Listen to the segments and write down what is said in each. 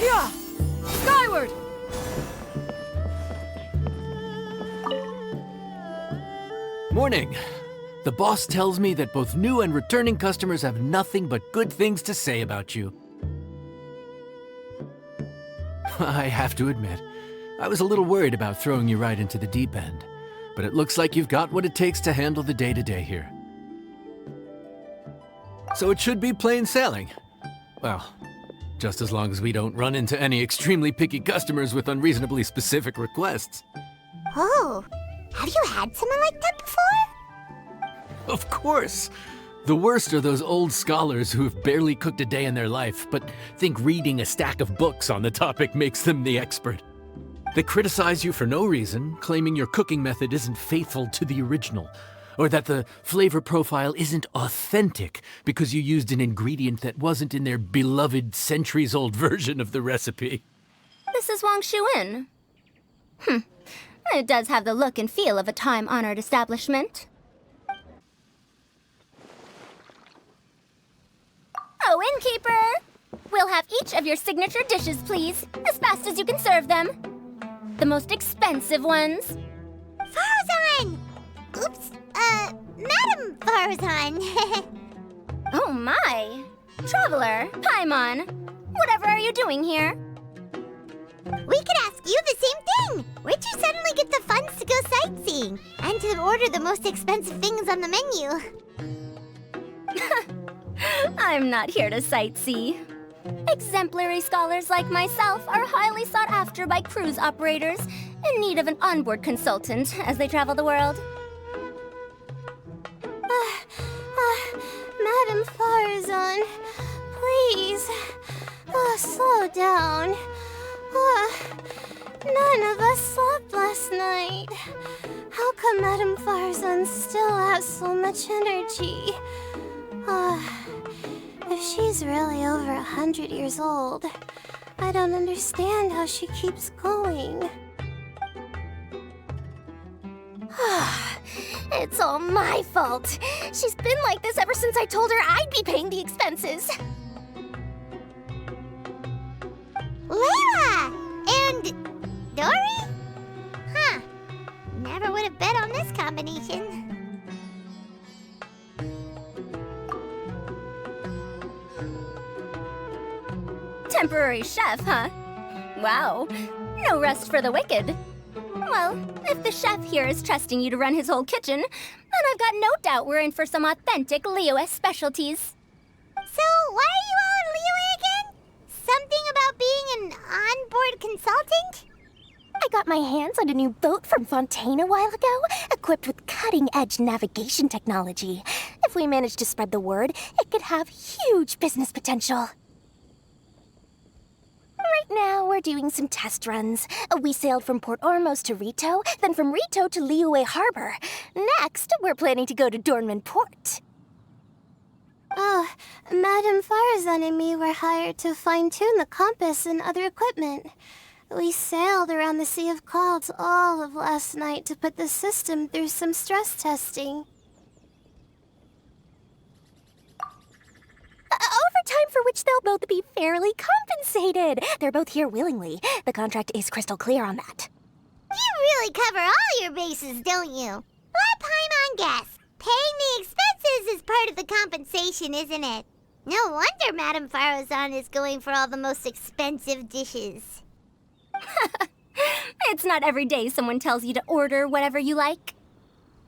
Yeah! Skyward! Morning. The boss tells me that both new and returning customers have nothing but good things to say about you. I have to admit, I was a little worried about throwing you right into the deep end, but it looks like you've got what it takes to handle the day-to-day here. So it should be plain sailing. Well, just as long as we don't run into any extremely picky customers with unreasonably specific requests. Oh, have you had someone like that before? Of course! The worst are those old scholars who have barely cooked a day in their life, but think reading a stack of books on the topic makes them the expert. They criticize you for no reason, claiming your cooking method isn't faithful to the original, or that the flavor profile isn't authentic because you used an ingredient that wasn't in their beloved centuries-old version of the recipe. This is Wang Shuin. It does have the look and feel of a time-honored establishment. Oh, innkeeper! We'll have each of your signature dishes, please, as fast as you can serve them. The most expensive ones. Farazan! Oops, Madam Farazan. Oh my! Traveler, Paimon, whatever are you doing here? We could ask you the same thing. Where'd you suddenly get the funds to go sightseeing? And to order the most expensive things on the menu? I'm not here to sightsee. Exemplary scholars like myself are highly sought after by cruise operators in need of an onboard consultant as they travel the world. Madam Farazan, please, slow down. None of us slept last night. How come Madam Farazan still has so much energy? If she's really over 100 years old, I don't understand how she keeps going. It's all my fault. She's been like this ever since I told her I'd be paying the expenses. Layla! And Dory? Huh. Never would have bet on this combination. Temporary chef, huh? Wow. No rest for the wicked. Well, if the chef here is trusting you to run his whole kitchen, then I've got no doubt we're in for some authentic Liyue specialties. So, why are you all in Liyue again? Something about being an onboard consultant? I got my hands on a new boat from Fontaine a while ago, equipped with cutting-edge navigation technology. If we manage to spread the word, it could have huge business potential. Right now, we're doing some test runs. We sailed from Port Ormos to Rito, then from Rito to Liyue Harbor. Next, we're planning to go to Dornman Port. Oh, Madam Farazan and me were hired to fine-tune the compass and other equipment. We sailed around the Sea of Clouds all of last night to put the system through some stress testing. Overtime for which they'll both be fairly compensated. They're both here willingly. The contract is crystal clear on that. You really cover all your bases, don't you? Let Paimon guess. Paying the expenses is part of the compensation, isn't it? No wonder Madam Farazan is going for all the most expensive dishes. It's not every day someone tells you to order whatever you like.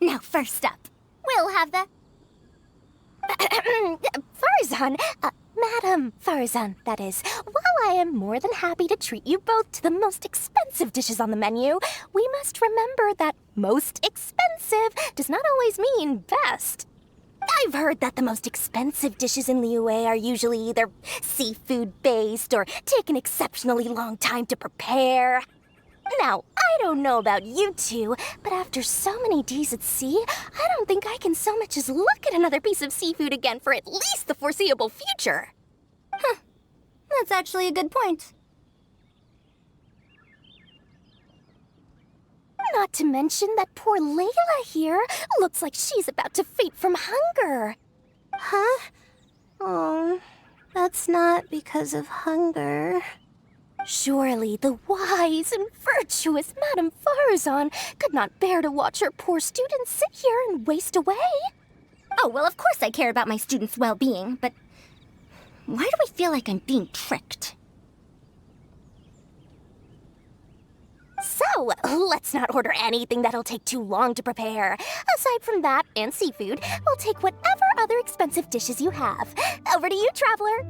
Now, first up, we'll have the... Farazan, Madam Farazan, that is. While I am more than happy to treat you both to the most expensive dishes on the menu, we must remember that most expensive does not always mean best. I've heard that the most expensive dishes in Liyue are usually either seafood-based or take an exceptionally long time to prepare. Now, I don't know about you two, but after so many days at sea, I don't think I can so much as look at another piece of seafood again for at least the foreseeable future. Huh. That's actually a good point. Not to mention that poor Layla here looks like she's about to faint from hunger. Huh? Oh, that's not because of hunger. Surely the wise and virtuous Madame Farazan could not bear to watch her poor students sit here and waste away. Oh, well, of course I care about my students' well-being, but why do I feel like I'm being tricked? So, let's not order anything that'll take too long to prepare. Aside from that and seafood, we'll take whatever other expensive dishes you have. Over to you, Traveler.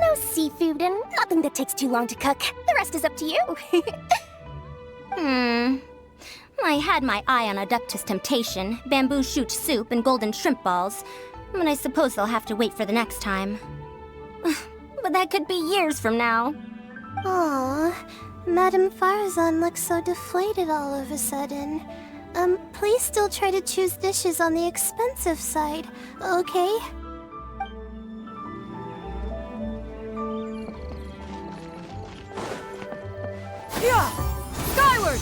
No seafood and nothing that takes too long to cook. The rest is up to you. I had my eye on Adeptus Temptation, bamboo shoot soup, and golden shrimp balls, but I suppose they'll have to wait for the next time. But that could be years from now. Aw, Madame Farazan looks so deflated all of a sudden. Please still try to choose dishes on the expensive side, okay? Yeah! Skyward!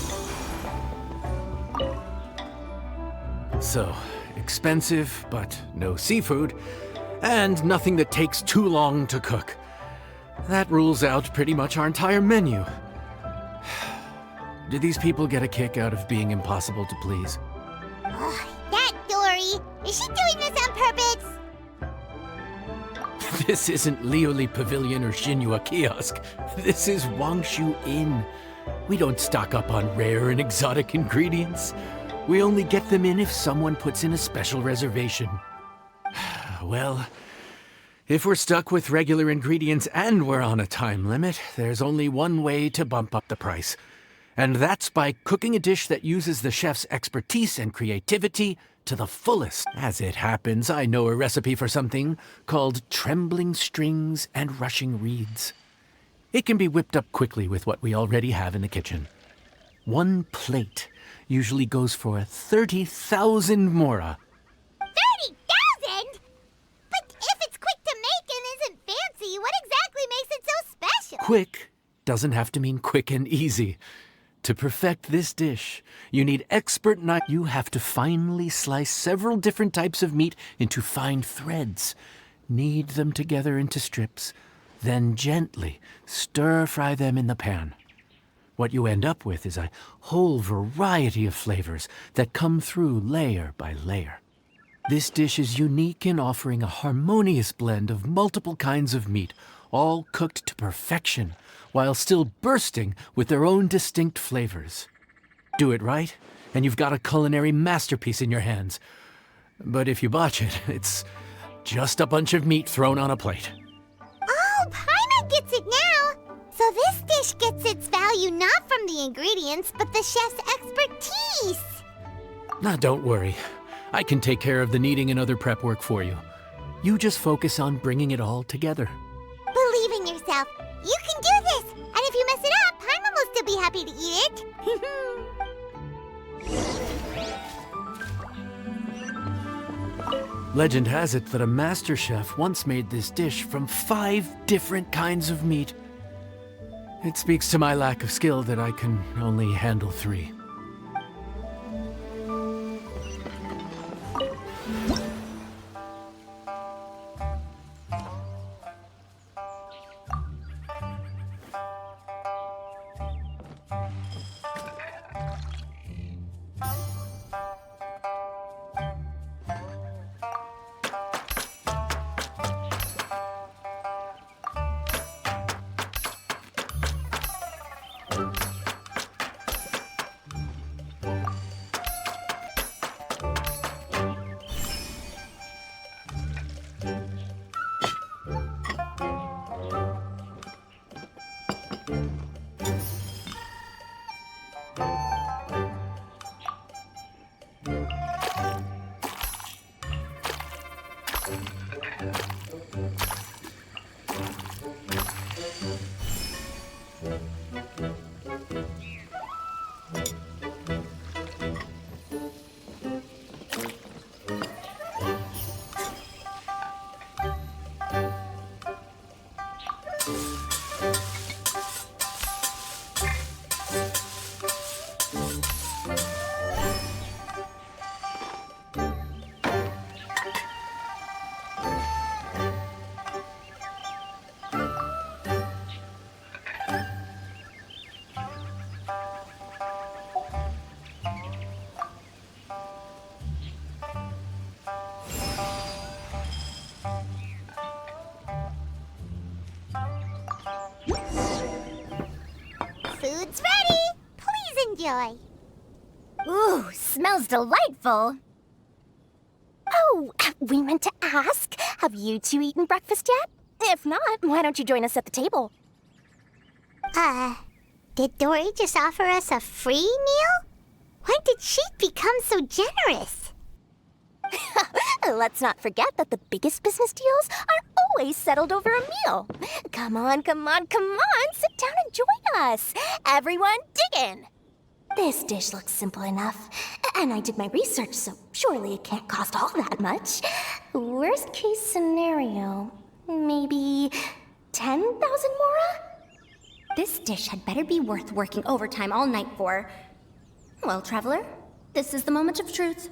So, expensive, but no seafood, and nothing that takes too long to cook. That rules out pretty much our entire menu. Do these people get a kick out of being impossible to please? That Dory! Is she doing this on purpose? This isn't Lioli Pavilion or Xinhua Kiosk. This is Wangshu Inn. We don't stock up on rare and exotic ingredients. We only get them in if someone puts in a special reservation. Well, if we're stuck with regular ingredients and we're on a time limit, there's only one way to bump up the price. And that's by cooking a dish that uses the chef's expertise and creativity to the fullest. As it happens, I know a recipe for something called trembling strings and rushing reeds. It can be whipped up quickly with what we already have in the kitchen. One plate usually goes for 30,000 mora. 30,000? But if it's quick to make and isn't fancy, what exactly makes it so special? Quick doesn't have to mean quick and easy. To perfect this dish, you need expert knife. You have to finely slice several different types of meat into fine threads, knead them together into strips, then gently stir-fry them in the pan. What you end up with is a whole variety of flavors that come through layer by layer. This dish is unique in offering a harmonious blend of multiple kinds of meat, all cooked to perfection, while still bursting with their own distinct flavors. Do it right, and you've got a culinary masterpiece in your hands. But if you botch it, it's just a bunch of meat thrown on a plate. Oh, Paimon gets it now! So this dish gets its value not from the ingredients, but the chef's expertise! Now, don't worry. I can take care of the kneading and other prep work for you. You just focus on bringing it all together. Believe in yourself. You can do this! And if you mess it up, Paimon will still be happy to eat it. Legend has it that a master chef once made this dish from 5 different kinds of meat. It speaks to my lack of skill that I can only handle 3. Ooh, smells delightful. Oh, we meant to ask, have you two eaten breakfast yet? If not, why don't you join us at the table? Did Dory just offer us a free meal? When did she become so generous? Let's not forget that the biggest business deals are always settled over a meal. Come on, come on, come on, sit down and join us. Everyone, dig in. This dish looks simple enough, and I did my research, so surely it can't cost all that much. Worst case scenario, maybe 10,000 mora? This dish had better be worth working overtime all night for. Well, traveler, this is the moment of truth.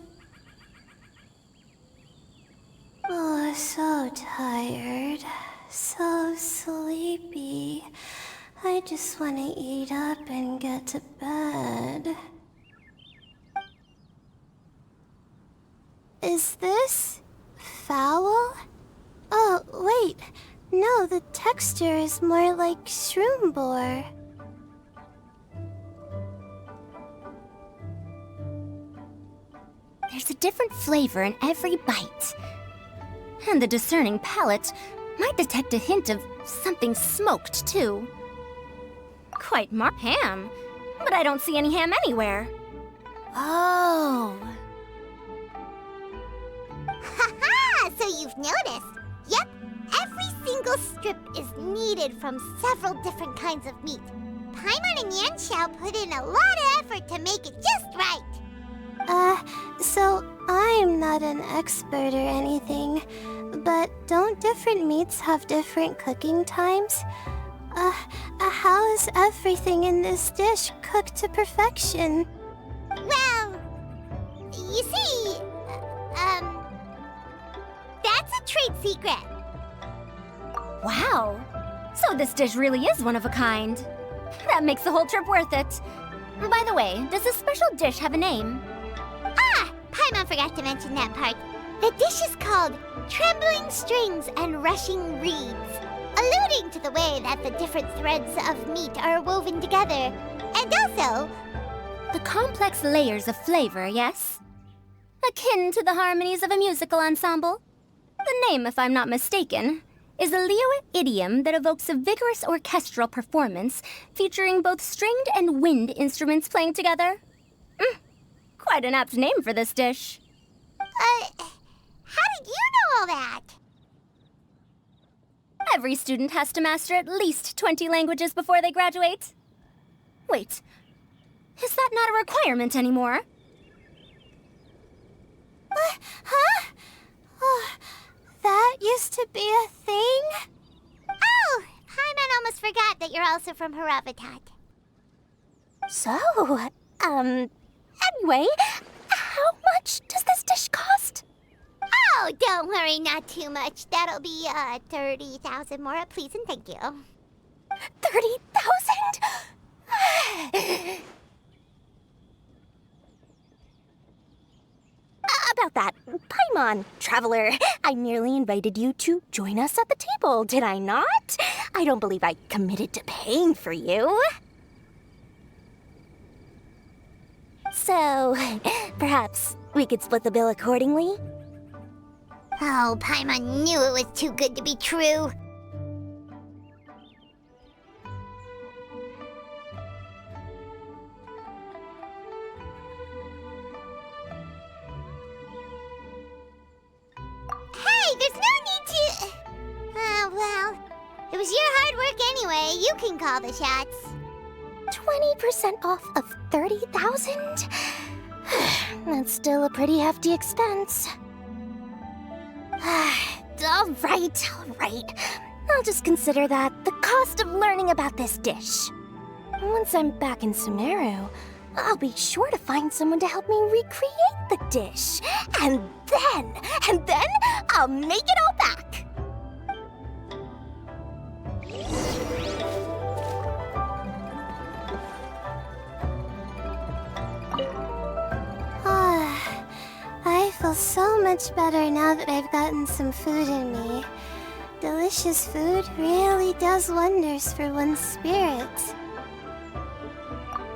Oh, so tired. So sleepy. I just want to eat up and get to bed. Is this foul? Oh, wait. No, the texture is more like shroom boar. There's a different flavor in every bite. And the discerning palate might detect a hint of something smoked, too. Quite ham, but I don't see any ham anywhere. Oh. Haha! So you've noticed? Yep, every single strip is kneaded from several different kinds of meat. Paimon and Yanxiao put in a lot of effort to make it just right. So I'm not an expert or anything, but don't different meats have different cooking times? How is everything in this dish cooked to perfection? Well, you see, that's a trade secret. Wow. So this dish really is one of a kind. That makes the whole trip worth it. By the way, does this special dish have a name? Paimon forgot to mention that part. The dish is called Trembling Strings and Rushing Reeds, alluding to the way that the different threads of meat are woven together. And also, The complex layers of flavor, yes? Akin to the harmonies of a musical ensemble? The name, if I'm not mistaken, is a Liyue idiom that evokes a vigorous orchestral performance featuring both stringed and wind instruments playing together. Quite an apt name for this dish. how did you know all that? Every student has to master at least 20 languages before they graduate. Wait, is that not a requirement anymore? Huh? Oh, that used to be a thing? Oh, Paimon almost forgot that you're also from Haravatat. So, anyway, how much does this dish cost? Oh, don't worry, not too much. That'll be, 30,000 more, please and thank you. 30,000? About that, Paimon, traveler, I merely invited you to join us at the table, did I not? I don't believe I committed to paying for you. So, perhaps we could split the bill accordingly? Oh, Paimon knew it was too good to be true. Hey, there's no need to... well, it was your hard work anyway. You can call the shots. 20% off of 30,000? That's still a pretty hefty expense. All right. I'll just consider that the cost of learning about this dish. Once I'm back in Sumeru, I'll be sure to find someone to help me recreate the dish. And then I'll make it all back. I feel so much better now that I've gotten some food in me. Delicious food really does wonders for one's spirits.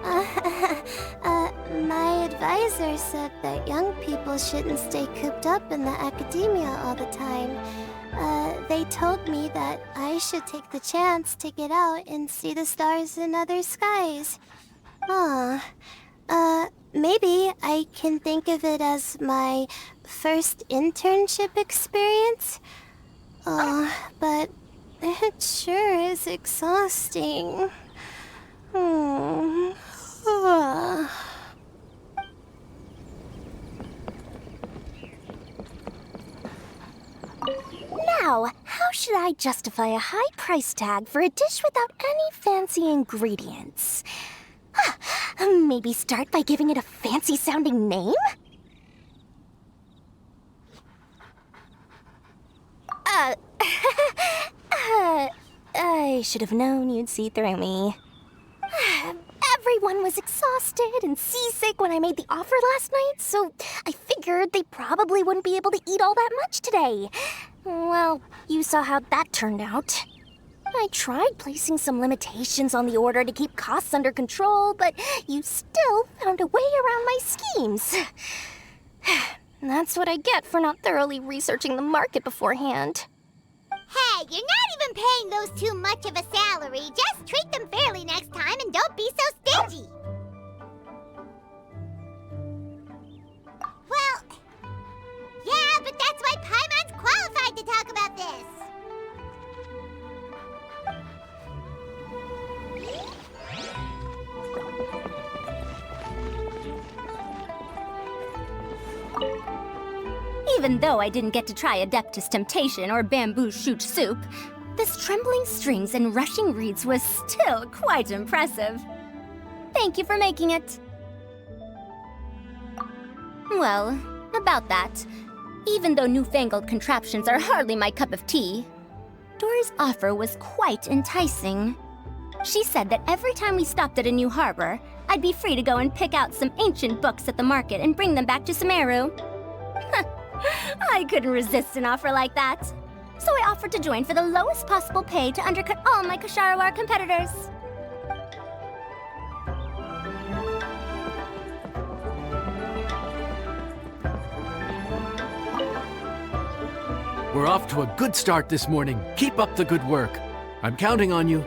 My advisor said that young people shouldn't stay cooped up in the academia all the time. They told me that I should take the chance to get out and see the stars in other skies. Maybe I can think of it as my first internship experience. But it sure is exhausting. Now, how should I justify a high price tag for a dish without any fancy ingredients? Maybe start by giving it a fancy-sounding name? I should have known you'd see through me. Everyone was exhausted and seasick when I made the offer last night, so I figured they probably wouldn't be able to eat all that much today. Well, you saw how that turned out. I tried placing some limitations on the order to keep costs under control, but you still found a way around my schemes. That's what I get for not thoroughly researching the market beforehand. Hey, you're not even paying those too much of a salary. Just treat them fairly next time and don't be so stingy. Well, yeah, but that's why Paimon's qualified to talk about this. Even though I didn't get to try Adeptus Temptation or Bamboo Shoot Soup, this trembling strings and rushing reeds was still quite impressive. Thank you for making it. Well, about that, even though newfangled contraptions are hardly my cup of tea, Dory's offer was quite enticing. She said that every time we stopped at a new harbor, I'd be free to go and pick out some ancient books at the market and bring them back to Sumeru. I couldn't resist an offer like that. So I offered to join for the lowest possible pay to undercut all my Ksharawar competitors. We're off to a good start this morning. Keep up the good work. I'm counting on you.